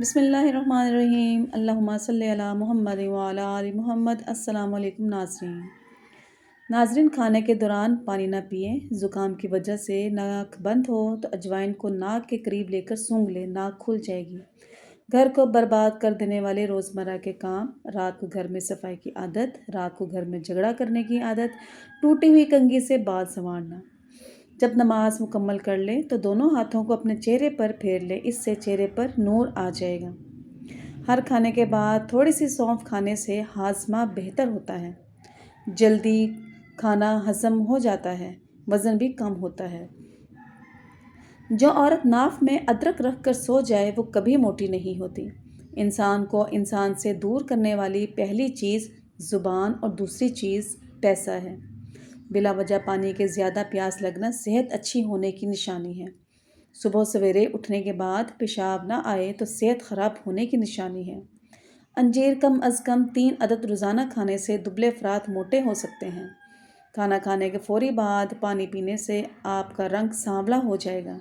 بسم اللہ الرحمن الرحیم، اللہم صلی علی محمد وعلی آل محمد۔ السلام علیکم ناظرین، کھانے کے دوران پانی نہ پئیں۔ زکام کی وجہ سے ناک بند ہو تو اجوائن کو ناک کے قریب لے کر سونگھ لیں، ناک کھل جائے گی۔ گھر کو برباد کر دینے والے روزمرہ کے کام: رات کو گھر میں صفائی کی عادت، رات کو گھر میں جھگڑا کرنے کی عادت، ٹوٹی ہوئی کنگھی سے بال سنوارنا۔ جب نماز مکمل کر لیں تو دونوں ہاتھوں کو اپنے چہرے پر پھیر لیں، اس سے چہرے پر نور آ جائے گا۔ ہر کھانے کے بعد تھوڑی سی سونف کھانے سے ہاضمہ بہتر ہوتا ہے، جلدی کھانا ہضم ہو جاتا ہے، وزن بھی کم ہوتا ہے۔ جو عورت ناف میں ادرک رکھ کر سو جائے وہ کبھی موٹی نہیں ہوتی۔ انسان کو انسان سے دور کرنے والی پہلی چیز زبان اور دوسری چیز پیسہ ہے۔ بلا وجہ پانی کے زیادہ پیاس لگنا صحت اچھی ہونے کی نشانی ہے۔ صبح سویرے اٹھنے کے بعد پیشاب نہ آئے تو صحت خراب ہونے کی نشانی ہے۔ انجیر کم از کم 3 عدد روزانہ کھانے سے دبلے افراد موٹے ہو سکتے ہیں۔ کھانا کھانے کے فوری بعد پانی پینے سے آپ کا رنگ سانولا ہو جائے گا۔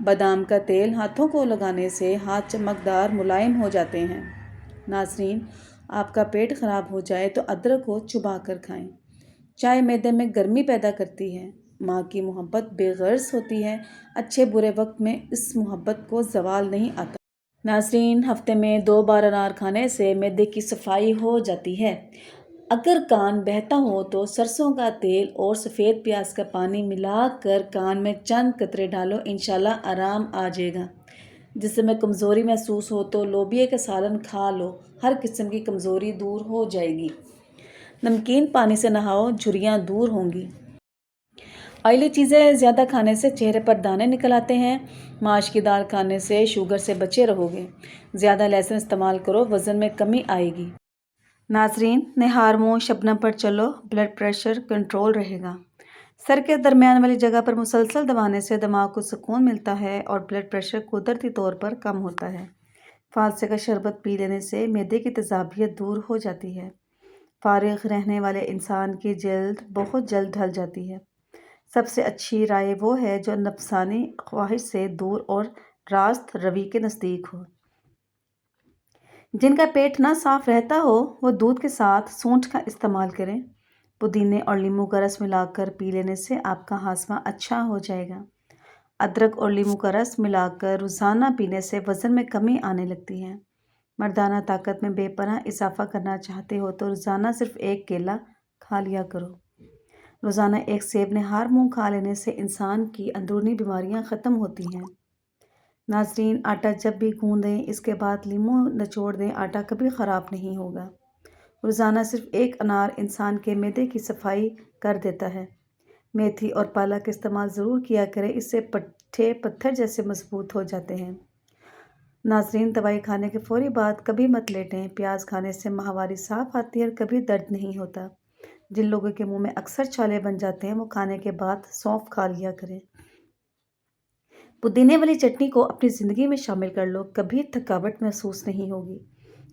بادام کا تیل ہاتھوں کو لگانے سے ہاتھ چمکدار ملائم ہو جاتے ہیں۔ ناظرین، آپ کا پیٹ خراب ہو جائے تو ادرک کو چبا کر کھائیں۔ چائے معدے میں گرمی پیدا کرتی ہے۔ ماں کی محبت بے غرض ہوتی ہے، اچھے برے وقت میں اس محبت کو زوال نہیں آتا۔ ناظرین، ہفتے میں 2 بار انار کھانے سے معدے کی صفائی ہو جاتی ہے۔ اگر کان بہتا ہو تو سرسوں کا تیل اور سفید پیاز کا پانی ملا کر کان میں چند قطرے ڈالو، انشاءاللہ آرام آ جائے گا۔ جسم میں کمزوری محسوس ہو تو لوبیا کا سالن کھا لو، ہر قسم کی کمزوری دور ہو جائے گی۔ نمکین پانی سے نہاؤ، جھریاں دور ہوں گی۔ آئلی چیزیں زیادہ کھانے سے چہرے پر دانے نکل آتے ہیں۔ ماش کی دال کھانے سے شوگر سے بچے رہو گے۔ زیادہ لہسن استعمال کرو، وزن میں کمی آئے گی۔ ناظرین، نہار منہ شبنم پر چلو، بلڈ پریشر کنٹرول رہے گا۔ سر کے درمیان والی جگہ پر مسلسل دبانے سے دماغ کو سکون ملتا ہے اور بلڈ پریشر قدرتی طور پر کم ہوتا ہے۔ فالسے کا شربت پی لینے سے معدے کی تیزابیت دور ہو جاتی ہے۔ فارغ رہنے والے انسان کی جلد بہت جلد ڈھل جاتی ہے۔ سب سے اچھی رائے وہ ہے جو نفسانی خواہش سے دور اور راست روی کے نزدیک ہو۔ جن کا پیٹ نہ صاف رہتا ہو وہ دودھ کے ساتھ سونٹھ کا استعمال کریں۔ پودینے اور لیموں کا رس ملا کر پی لینے سے آپ کا ہاضمہ اچھا ہو جائے گا۔ ادرک اور لیموں کا رس ملا کر روزانہ پینے سے وزن میں کمی آنے لگتی ہے۔ مردانہ طاقت میں بے پناہ اضافہ کرنا چاہتے ہو تو روزانہ صرف 1 کیلا کھا لیا کرو۔ روزانہ 1 سیب نہار منہ کھا لینے سے انسان کی اندرونی بیماریاں ختم ہوتی ہیں۔ ناظرین، آٹا جب بھی گوندیں اس کے بعد لیموں نچوڑ دیں، آٹا کبھی خراب نہیں ہوگا۔ روزانہ صرف 1 انار انسان کے معدے کی صفائی کر دیتا ہے۔ میتھی اور پالک کا استعمال ضرور کیا کریں، اس سے پٹھے پتھر جیسے مضبوط ہو جاتے ہیں۔ ناظرین، دوائی کھانے کے فوری بعد کبھی مت لیٹیں۔ پیاز کھانے سے ماہواری صاف آتی ہے اور کبھی درد نہیں ہوتا۔ جن لوگوں کے منہ میں اکثر چھالے بن جاتے ہیں وہ کھانے کے بعد سونف کھا لیا کریں۔ پودینے والی چٹنی کو اپنی زندگی میں شامل کر لو، کبھی تھکاوٹ محسوس نہیں ہوگی۔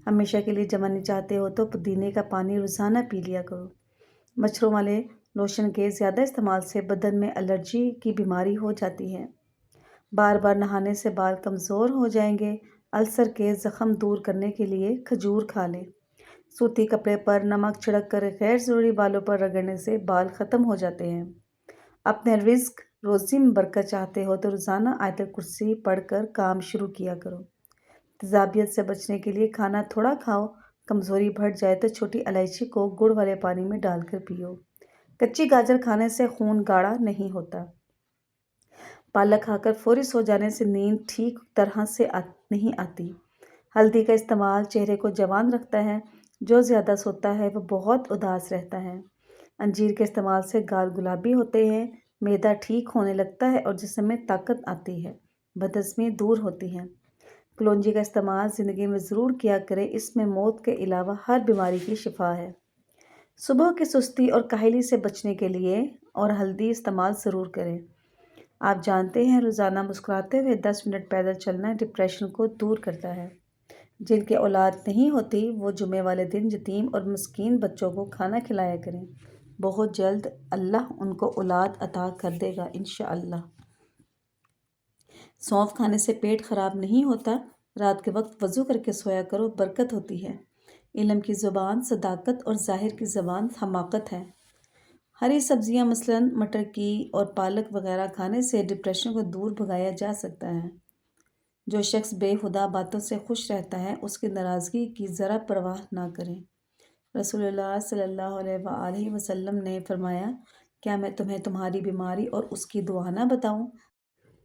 ہمیشہ کے لیے جوانی چاہتے ہو تو پودینے کا پانی روزانہ پی لیا کرو۔ مچھروں والے لوشن کے زیادہ استعمال سے بدن میں الرجی کی بیماری ہو جاتی ہے۔ بار بار نہانے سے بال کمزور ہو جائیں گے۔ السر کے زخم دور کرنے کے لیے کھجور کھا لیں۔ سوتی کپڑے پر نمک چھڑک کر غیر ضروری بالوں پر رگڑنے سے بال ختم ہو جاتے ہیں۔ اپنے رزق روزی میں برکت چاہتے ہو تو روزانہ آیت الکرسی پڑھ کر کام شروع کیا کرو۔ تیزابیت سے بچنے کے لیے کھانا تھوڑا کھاؤ، کمزوری بڑھ جائے تو چھوٹی الائچی کو گڑ والے پانی میں ڈال کر پیو۔ کچی گاجر کھانے سے خون گاڑھا نہیں ہوتا۔ پالک کھا کر فوری سو جانے سے نیند ٹھیک طرح سے نہیں آتی۔ ہلدی کا استعمال چہرے کو جوان رکھتا ہے۔ جو زیادہ سوتا ہے وہ بہت اداس رہتا ہے۔ انجیر کے استعمال سے گال گلابی ہوتے ہیں، معدہ ٹھیک ہونے لگتا ہے اور جسم میں طاقت آتی ہے، بدہضمی دور ہوتی ہے۔ کلونجی کا استعمال زندگی میں ضرور کیا کریں، اس میں موت کے علاوہ ہر بیماری کی شفا ہے۔ صبح کی سستی اور کاہلی سے بچنے کے لیے اور ہلدی استعمال ضرور کریں۔ آپ جانتے ہیں روزانہ مسکراتے ہوئے 10 منٹ پیدل چلنا ڈپریشن کو دور کرتا ہے۔ جن کے اولاد نہیں ہوتی وہ جمعے والے دن یتیم اور مسکین بچوں کو کھانا کھلایا کریں، بہت جلد اللہ ان کو اولاد عطا کر دے گا انشاءاللہ۔ سونف کھانے سے پیٹ خراب نہیں ہوتا، رات کے وقت وضو کر کے سویا کرو، برکت ہوتی ہے۔ علم کی زبان صداقت اور ظاہر کی زبان حماقت ہے۔ ہری سبزیاں مثلاً مٹر کی اور پالک وغیرہ کھانے سے ڈپریشن کو دور بھگایا جا سکتا ہے۔ جو شخص بے ہدہ باتوں سے خوش رہتا ہے اس کی ناراضگی کی ذرا پرواہ نہ کریں۔ رسول اللہ صلی اللہ علیہ وآلہ وسلم نے فرمایا، کیا میں تمہیں تمہاری بیماری اور اس کی دوا نہ بتاؤں؟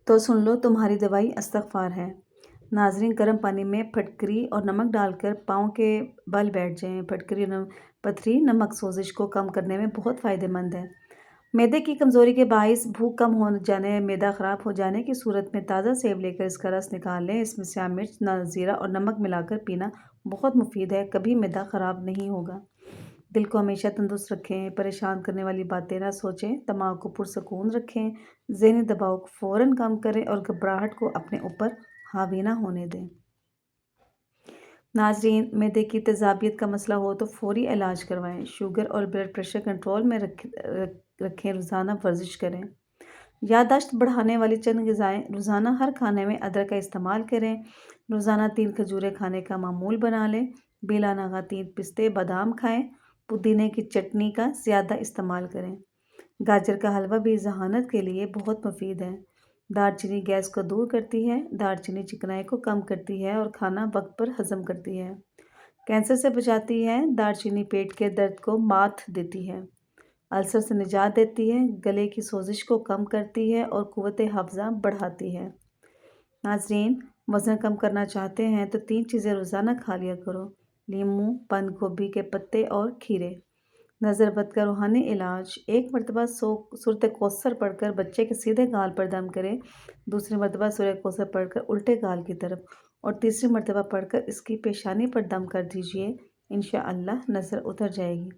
تو سن لو، تمہاری دوائی استغفار ہے۔ ناظرین، گرم پانی میں پھٹکری اور نمک ڈال کر پاؤں کے بل بیٹھ جائیں۔ پتھری نمک سوزش کو کم کرنے میں بہت فائدہ مند ہے۔ معدے کی کمزوری کے باعث بھوک کم ہو جانے، معدہ خراب ہو جانے کی صورت میں تازہ سیب لے کر اس کا رس نکال لیں۔ اس میں سیاہ مرچ، زیرہ اور نمک ملا کر پینا بہت مفید ہے، کبھی معدہ خراب نہیں ہوگا۔ دل کو ہمیشہ تندرست رکھیں، پریشان کرنے والی باتیں نہ سوچیں، دماغ کو پرسکون رکھیں، ذہنی دباؤ کو فوراً کم کریں اور گھبراہٹ کو اپنے اوپر حاوی نہ ہونے دیں۔ ناظرین، معدے کی تیزابیت کا مسئلہ ہو تو فوری علاج کروائیں۔ شوگر اور بلڈ پریشر کنٹرول میں رکھیں، روزانہ ورزش کریں۔ یادداشت بڑھانے والی چند غذائیں: روزانہ ہر کھانے میں ادرک کا استعمال کریں۔ روزانہ 3 کھجوریں کھانے کا معمول بنا لیں۔ بلا ناغہ 3 پستے بادام کھائیں۔ پودینے کی چٹنی کا زیادہ استعمال کریں۔ گاجر کا حلوہ بھی ذہانت کے لیے بہت مفید ہے۔ دار چینی گیس کو دور کرتی ہے۔ دار چینی چکنائی کو کم کرتی ہے اور کھانا وقت پر ہضم کرتی ہے۔ کینسر سے بچاتی ہے۔ دار چینی پیٹ کے درد کو مات دیتی ہے۔ السر سے نجات دیتی ہے۔ گلے کی سوزش کو کم کرتی ہے اور قوت حافظہ بڑھاتی ہے۔ ناظرین، وزن کم کرنا چاہتے ہیں تو 3 چیزیں روزانہ کھا لیا کرو: لیموں، بند گوبھی کے پتے اور کھیرے۔ نظر بد کا روحانی علاج: ایک مرتبہ سورۃ کوثر پڑھ کر بچے کے سیدھے گال پر دم کریں، دوسری مرتبہ سورۃ کوثر پڑھ کر الٹے گال کی طرف، اور تیسری مرتبہ پڑھ کر اس کی پیشانی پر دم کر دیجیے۔ انشاءاللہ نظر اتر جائے گی۔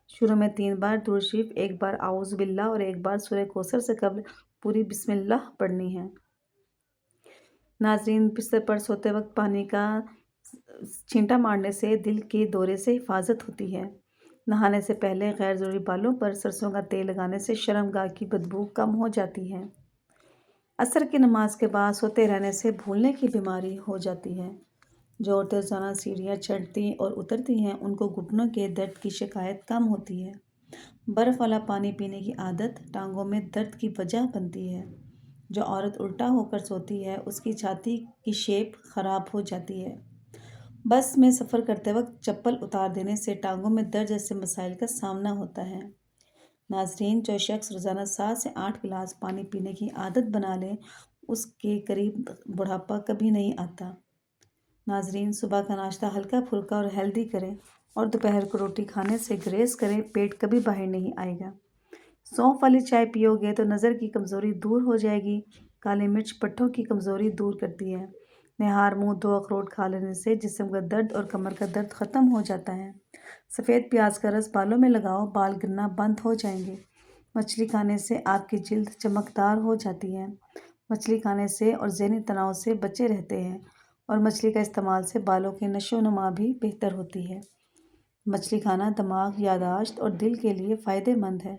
شروع میں 3 بار درود شریف، 1 بار اعوذ باللہ اور 1 بار سورۃ کوثر سے قبل پوری بسم اللہ پڑھنی ہے۔ ناظرین، بستر پر سوتے وقت پانی کا چھینٹا مارنے سے دل کے دورے سے حفاظت ہوتی ہے۔ نہانے سے پہلے غیر ضروری بالوں پر سرسوں کا تیل لگانے سے شرمگاہ کی بدبو کم ہو جاتی ہے۔ عصر کی نماز کے بعد سوتے رہنے سے بھولنے کی بیماری ہو جاتی ہے۔ جو عورتیں روزانہ سیڑھیاں چڑھتی اور اترتی ہیں ان کو گھٹنوں کے درد کی شکایت کم ہوتی ہے۔ برف والا پانی پینے کی عادت ٹانگوں میں درد کی وجہ بنتی ہے۔ جو عورت الٹا ہو کر سوتی ہے اس کی چھاتی کی شیپ خراب ہو جاتی ہے۔ بس میں سفر کرتے وقت چپل اتار دینے سے ٹانگوں میں درد جیسے مسائل کا سامنا ہوتا ہے۔ ناظرین، جو شخص روزانہ 7 سے 8 گلاس پانی پینے کی عادت بنا لے اس کے قریب بڑھاپا کبھی نہیں آتا۔ ناظرین، صبح کا ناشتہ ہلکا پھلکا اور ہیلدی کریں اور دوپہر کو روٹی کھانے سے گریز کریں، پیٹ کبھی باہر نہیں آئے گا۔ سونف والی چائے پیو گے تو نظر کی کمزوری دور ہو جائے گی۔ کالی مرچ پٹھوں کی کمزوری دور کرتی ہے۔ نہار منہ 2 اخروٹ کھا لینے سے جسم کا درد اور کمر کا درد ختم ہو جاتا ہے۔ سفید پیاز کا رس بالوں میں لگاؤ، بال گرنا بند ہو جائیں گے۔ مچھلی کھانے سے آپ کی جلد چمکدار ہو جاتی ہے۔ مچھلی کھانے سے اور ذہنی تناؤ سے بچے رہتے ہیں اور مچھلی کا استعمال سے بالوں کی نشو و نما بھی بہتر ہوتی ہے۔ مچھلی کھانا دماغ، یادداشت اور دل کے لیے فائدہ مند ہے۔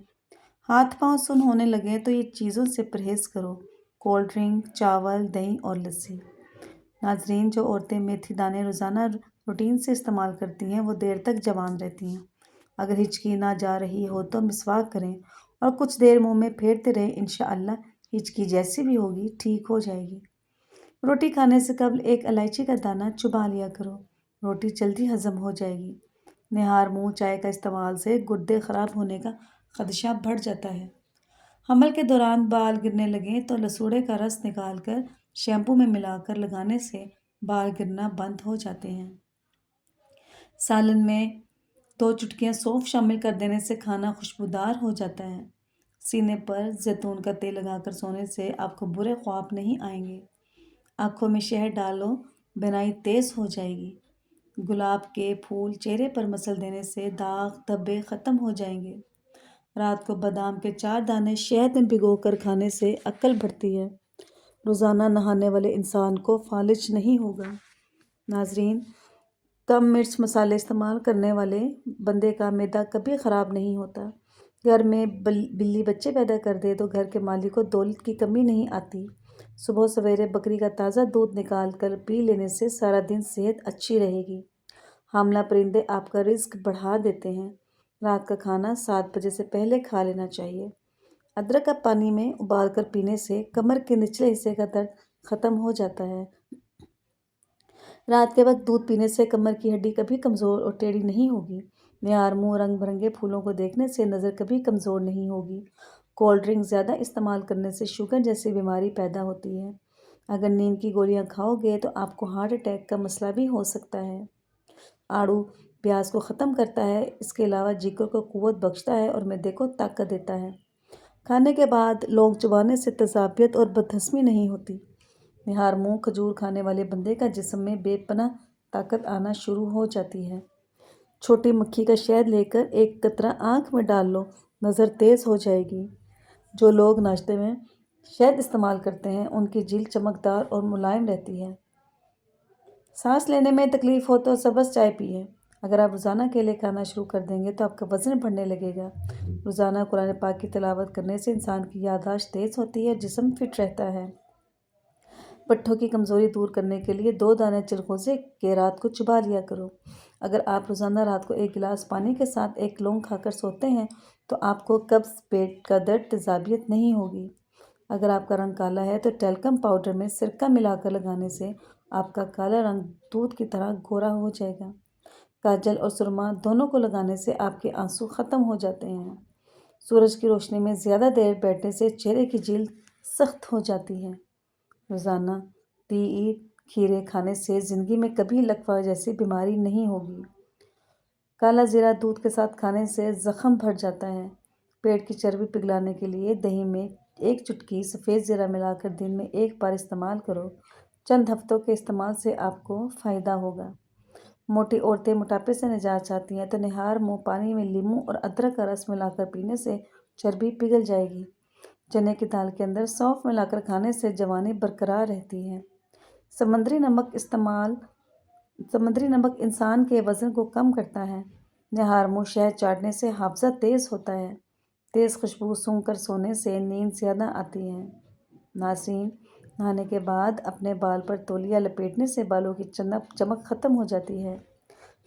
ہاتھ پاؤں سن ہونے لگیں تو یہ چیزوں سے پرہیز کرو: کولڈ ڈرنک، چاول، دہی اور لسی۔ ناظرین، جو عورتیں میتھی دانے روزانہ روٹین سے استعمال کرتی ہیں وہ دیر تک جوان رہتی ہیں۔ اگر ہچکی نہ جا رہی ہو تو مسواک کریں اور کچھ دیر منہ میں پھیرتے رہیں، انشاءاللہ ہچکی جیسی بھی ہوگی ٹھیک ہو جائے گی۔ روٹی کھانے سے قبل 1 الائچی کا دانہ چبا لیا کرو، روٹی جلدی ہضم ہو جائے گی۔ نہار منہ چائے کا استعمال سے گردے خراب ہونے کا خدشہ بڑھ جاتا ہے۔ حمل کے دوران بال گرنے لگیں تو لسوڑے کا رس نکال کر شیمپو میں ملا کر لگانے سے بال گرنا بند ہو جاتے ہیں۔ سالن میں 2 چٹکیاں سونف شامل کر دینے سے کھانا خوشبودار ہو جاتا ہے۔ سینے پر زیتون کا تیل لگا کر سونے سے آپ کو برے خواب نہیں آئیں گے۔ آنکھوں میں شہد ڈالو، بینائی تیز ہو جائے گی۔ گلاب کے پھول چہرے پر مسل دینے سے داغ دھبے ختم ہو جائیں گے۔ رات کو بادام کے 4 دانے شہد میں بھگو کر کھانے سے عقل بڑھتی ہے۔ روزانہ نہانے والے انسان کو فالج نہیں ہوگا۔ ناظرین، کم مرچ مسالے استعمال کرنے والے بندے کا معدہ کبھی خراب نہیں ہوتا۔ گھر میں بلی بچے پیدا کر دے تو گھر کے مالک کو دولت کی کمی نہیں آتی۔ صبح سویرے بکری کا تازہ دودھ نکال کر پی لینے سے سارا دن صحت اچھی رہے گی۔ حاملہ پرندے آپ کا رزق بڑھا دیتے ہیں۔ رات کا کھانا 7 بجے سے پہلے کھا لینا چاہیے۔ ادرک کا پانی میں ابال کر پینے سے کمر کے نچلے حصے کا درد ختم ہو جاتا ہے۔ رات کے وقت دودھ پینے سے کمر کی ہڈی کبھی کمزور اور ٹیڑھی نہیں ہوگی۔ نہار منہ رنگ برنگے پھولوں کو دیکھنے سے نظر کبھی کمزور نہیں ہوگی۔ کولڈ ڈرنک زیادہ استعمال کرنے سے شوگر جیسی بیماری پیدا ہوتی ہے۔ اگر نیند کی گولیاں کھاؤ گے تو آپ کو ہارٹ اٹیک کا مسئلہ بھی ہو سکتا ہے۔ آڑو پیاس کو ختم کرتا ہے، اس کے علاوہ جگر کو قوت بخشتا ہے اور معدے کو طاقت دیتا ہے۔ کھانے کے بعد لونگ چبانے سے تیزابیت اور بدہضمی نہیں ہوتی۔ نہار منہ کھجور کھانے والے بندے کا جسم میں بے پناہ طاقت آنا شروع ہو جاتی ہے۔ چھوٹی مکھی کا شہد لے کر ایک قطرہ آنکھ میں ڈال لو، نظر تیز ہو جائے گی۔ جو لوگ ناشتے میں شہد استعمال کرتے ہیں ان کی جلد چمکدار اور ملائم رہتی ہے۔ سانس لینے میں تکلیف ہو تو سبز چائے پیئیں۔ اگر آپ روزانہ کیلے کھانا شروع کر دیں گے تو آپ کا وزن بڑھنے لگے گا۔ روزانہ قرآن پاک کی تلاوت کرنے سے انسان کی یادداشت تیز ہوتی ہے، جسم فٹ رہتا ہے۔ پٹھوں کی کمزوری دور کرنے کے لیے 2 دانے چلغوزے کے رات کو چبا لیا کرو۔ اگر آپ روزانہ رات کو 1 گلاس پانی کے ساتھ 1 لونگ کھا کر سوتے ہیں تو آپ کو قبض، پیٹ کا درد، تیزابیت نہیں ہوگی۔ اگر آپ کا رنگ کالا ہے تو ٹیلکم پاؤڈر میں سرکہ ملا کر لگانے سے آپ کا کالا رنگ دودھ کی طرح گورا ہو جائے گا۔ کاجل اور سرما دونوں کو لگانے سے آپ کے آنسو ختم ہو جاتے ہیں۔ سورج کی روشنی میں زیادہ دیر بیٹھنے سے چہرے کی جلد سخت ہو جاتی ہے۔ روزانہ تیئ کھیرے کھانے سے زندگی میں کبھی لکوہ جیسی بیماری نہیں ہوگی۔ کالا زیرہ دودھ کے ساتھ کھانے سے زخم بھر جاتا ہے۔ پیٹ کی چربی پگھلانے کے لیے دہی میں 1 چٹکی سفید زیرہ ملا کر دن میں 1 بار استعمال کرو۔ چند ہفتوں کے استعمال سے آپ کو فائدہ ہوگا۔ موٹی عورتیں موٹاپے سے نجات چاہتی ہیں تو نہار منہ پانی میں لیموں اور ادرک کا رس ملا کر پینے سے چربی پگھل جائے گی۔ چنے کی دال کے اندر سونف ملا کر کھانے سے جوانی برقرار رہتی ہے۔ سمندری نمک انسان کے وزن کو کم کرتا ہے۔ نہار منہ شہد چاٹنے سے حافظہ تیز ہوتا ہے۔ تیز خوشبو سونگھ کر سونے سے نیند زیادہ آتی ہے۔ ناظرین، نہانے کے بعد اپنے بال پر تولیہ لپیٹنے سے بالوں کی چمک ختم ہو جاتی ہے۔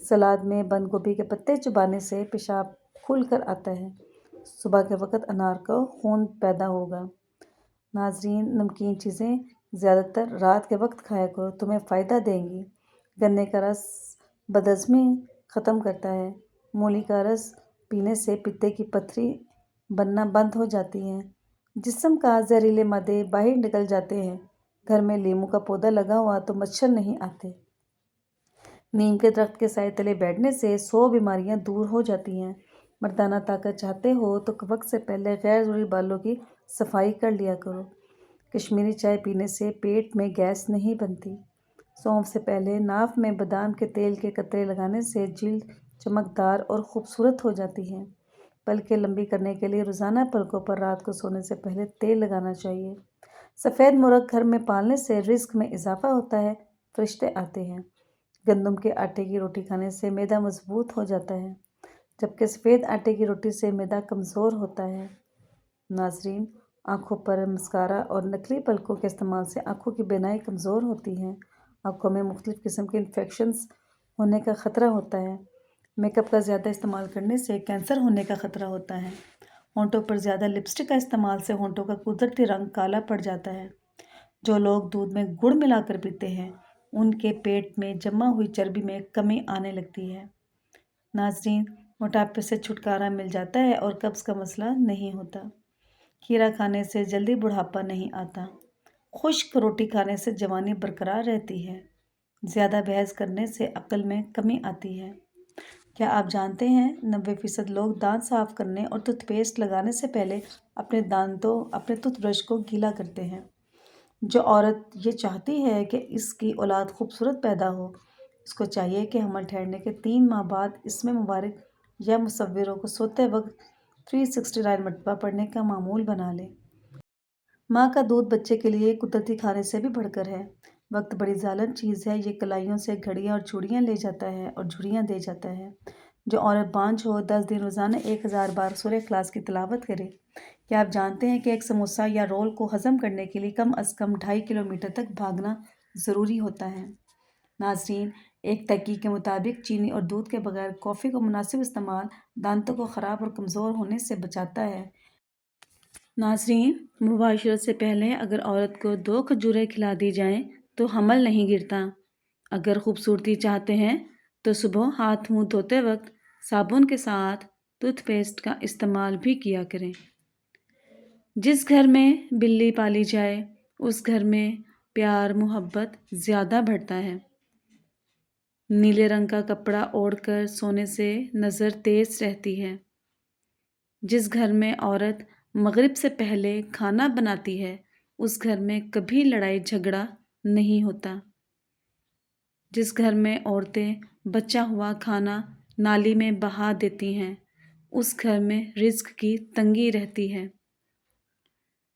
سلاد میں بند گوبھی کے پتے چبانے سے پیشاب کھل کر آتا ہے۔ صبح کے وقت انار کا خون پیدا ہوگا۔ ناظرین، نمکین چیزیں زیادہ تر رات کے وقت کھایا کرو، تمہیں فائدہ دیں گی۔ گنے کا رس بدہضمی ختم کرتا ہے۔ مولی کا رس پینے سے پتے کی پتھری بننا بند ہو جاتی ہے۔ جسم کا زہریلے مادے باہر نکل جاتے ہیں۔ گھر میں لیموں کا پودا لگا ہوا تو مچھر نہیں آتے۔ نیم کے درخت کے سائے تلے بیٹھنے سے 100 بیماریاں دور ہو جاتی ہیں۔ مردانہ طاقت چاہتے ہو تو وقت سے پہلے غیر ضروری بالوں کی صفائی کر لیا کرو۔ کشمیری چائے پینے سے پیٹ میں گیس نہیں بنتی۔ سونف سے پہلے ناف میں بادام کے تیل کے قطرے لگانے سے جلد چمکدار اور خوبصورت ہو جاتی ہے۔ پلکیں لمبی کرنے کے لیے روزانہ پلکوں پر رات کو سونے سے پہلے تیل لگانا چاہیے۔ سفید مرغ گھر میں پالنے سے رزق میں اضافہ ہوتا ہے، فرشتے آتے ہیں۔ گندم کے آٹے کی روٹی کھانے سے معدہ مضبوط ہو جاتا ہے، جبکہ سفید آٹے کی روٹی سے معدہ کمزور ہوتا ہے۔ ناظرین، آنکھوں پر مسکارا اور نکلی پلکوں کے استعمال سے آنکھوں کی بینائی کمزور ہوتی ہے۔ آنکھوں میں مختلف قسم کے انفیکشنز ہونے کا خطرہ ہوتا ہے۔ میک اپ کا زیادہ استعمال کرنے سے کینسر ہونے کا خطرہ ہوتا ہے۔ ہونٹوں پر زیادہ لپسٹک کا استعمال سے ہونٹوں کا قدرتی رنگ کالا پڑ جاتا ہے۔ جو لوگ دودھ میں گڑ ملا کر پیتے ہیں ان کے پیٹ میں جمع ہوئی چربی میں کمی آنے لگتی ہے۔ ناظرین، موٹاپے سے چھٹکارا مل جاتا ہے اور قبض کا مسئلہ نہیں ہوتا۔ کھیرا کھانے سے جلدی بڑھاپا نہیں آتا۔ خشک روٹی کھانے سے جوانی برقرار رہتی ہے۔ زیادہ بحث کرنے سے عقل میں کمی آتی ہے۔ کیا آپ جانتے ہیں 90% لوگ دانت صاف کرنے اور ٹوتھ پیسٹ لگانے سے پہلے اپنے ٹوتھ برش کو گیلا کرتے ہیں؟ جو عورت یہ چاہتی ہے کہ اس کی اولاد خوبصورت پیدا ہو، اس کو چاہیے کہ حمل ٹھہرنے کے 3 ماہ بعد اسم مبارک یا مصوروں کو سوتے وقت 369 مرتبہ پڑھنے کا معمول بنا لے۔ ماں کا دودھ بچے کے لیے قدرتی کھانے سے بھی بڑھ کر ہے۔ وقت بڑی ظالم چیز ہے، یہ کلائیوں سے گھڑیاں اور چوڑیاں لے جاتا ہے اور جھریاں دے جاتا ہے۔ جو عورت بانجھ ہو 10 دن روزانہ 1000 بار سورہ اخلاص کی تلاوت کرے، کیا آپ جانتے ہیں کہ ایک سموسہ یا رول کو ہضم کرنے کے لیے کم از کم 2.5 کلومیٹر تک بھاگنا ضروری ہوتا ہے؟ ناظرین، ایک تحقیق کے مطابق چینی اور دودھ کے بغیر کافی کا مناسب استعمال دانتوں کو خراب اور کمزور ہونے سے بچاتا ہے۔ ناظرین، مباشرت سے پہلے اگر عورت کو 2 کھجوریں کھلا دی جائیں تو حمل نہیں گرتا۔ اگر خوبصورتی چاہتے ہیں تو صبح ہاتھ منہ دھوتے وقت صابن کے ساتھ ٹوتھ پیسٹ کا استعمال بھی کیا کریں۔ جس گھر میں بلی پالی جائے اس گھر میں پیار محبت زیادہ بڑھتا ہے۔ نیلے رنگ کا کپڑا اوڑھ کر سونے سے نظر تیز رہتی ہے۔ جس گھر میں عورت مغرب سے پہلے کھانا بناتی ہے اس گھر میں کبھی لڑائی جھگڑا نہیں ہوتا۔ جس گھر میں عورتیں بچا ہوا کھانا نالی میں بہا دیتی ہیں اس گھر میں رزق کی تنگی رہتی ہے۔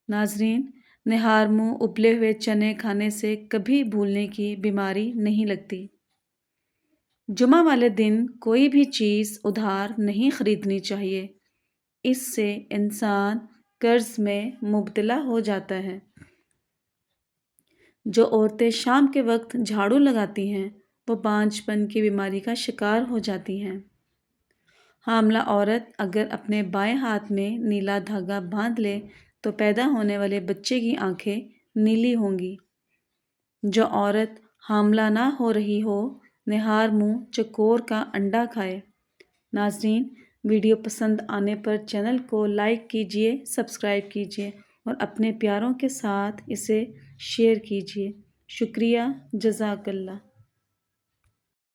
ناظرین، نہار منہ ابلے ہوئے چنے کھانے سے کبھی بھولنے کی بیماری نہیں لگتی۔ جمعہ والے دن کوئی بھی چیز ادھار نہیں خریدنی چاہیے، اس سے انسان قرض میں مبتلا ہو جاتا ہے۔ جو عورتیں شام کے وقت جھاڑو لگاتی ہیں وہ بانجھ پن کی بیماری کا شکار ہو جاتی ہیں۔ حاملہ عورت اگر اپنے بائیں ہاتھ میں نیلا دھاگا باندھ لے تو پیدا ہونے والے بچے کی آنکھیں نیلی ہوں گی۔ جو عورت حاملہ نہ ہو رہی ہو نہار منہ چکور کا انڈا کھائے۔ ناظرین، ویڈیو پسند آنے پر چینل کو لائک کیجیے، سبسکرائب کیجیے اور اپنے پیاروں کے ساتھ اسے شیئر کیجیے۔ شکریہ، جزاک اللہ۔